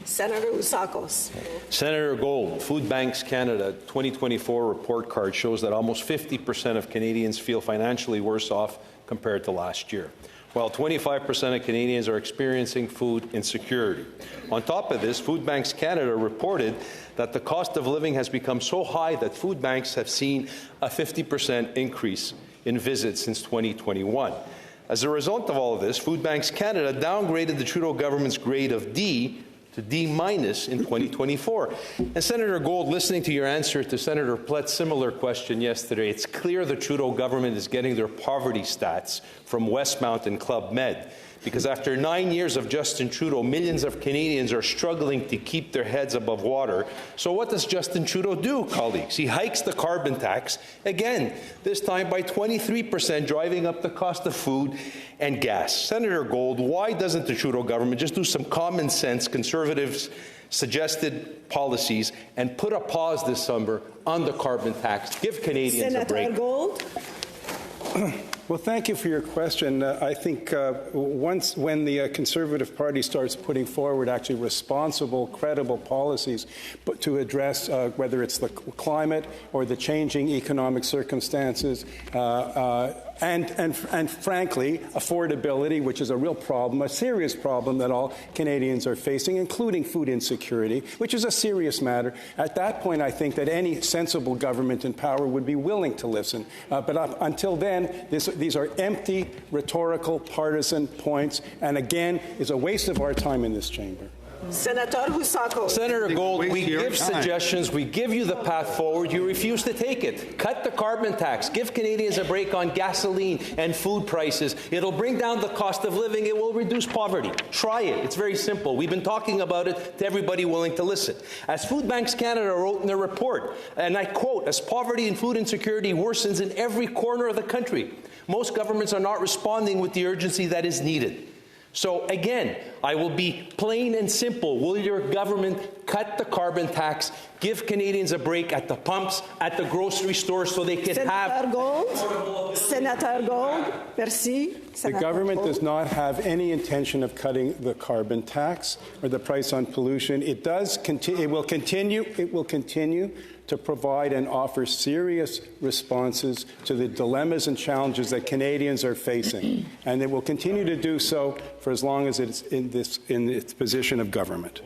Senator Usakos. Senator Gold, Food Banks Canada 2024 report card shows that almost 50% of Canadians feel financially worse off compared to last year, while 25% of Canadians are experiencing food insecurity. On top of this, Food Banks Canada reported that the cost of living has become so high that food banks have seen a 50% increase in visits since 2021. As a result of all of this, Food Banks Canada downgraded the Trudeau government's grade of D to D- in 2024. And Senator Gold, listening to your answer to Senator Plett's similar question yesterday, it's clear the Trudeau government is getting their poverty stats from Westmount and Club Med. Because after 9 years of Justin Trudeau, millions of Canadians are struggling to keep their heads above water. So what does Justin Trudeau do, colleagues? He hikes the carbon tax, again, this time by 23%, driving up the cost of food and gas. Senator Gold, why doesn't the Trudeau government just do some common sense, conservatives suggested policies and put a pause this summer on the carbon tax? Give Canadians a break. Senator Gold. Well, thank you for your question. I think when the Conservative Party starts putting forward actually responsible, credible policies to address whether it's the climate or the changing economic circumstances, and frankly, affordability, which is a real problem, a serious problem that all Canadians are facing, including food insecurity, which is a serious matter. At that point, I think that any sensible government in power would be willing to listen. But until then, these are empty, rhetorical, partisan points, and again, is a waste of our time in this chamber. Senator Usakos. Senator Gold, we give suggestions, we give you the path forward, you refuse to take it. Cut the carbon tax, give Canadians a break on gasoline and food prices. It'll bring down the cost of living, it will reduce poverty. Try it, it's very simple. We've been talking about it to everybody willing to listen. As Food Banks Canada wrote in their report, and I quote, as poverty and food insecurity worsens in every corner of the country, most governments are not responding with the urgency that is needed. So again, I will be plain and simple. Will your government cut the carbon tax, give Canadians a break at the pumps, at the grocery store, so they can have... Senator Gold, merci. The government does not have any intention of cutting the carbon tax or the price on pollution. It will continue to provide and offer serious responses to the dilemmas and challenges that Canadians are facing, and it will continue to do so for as long as it's in its position of government.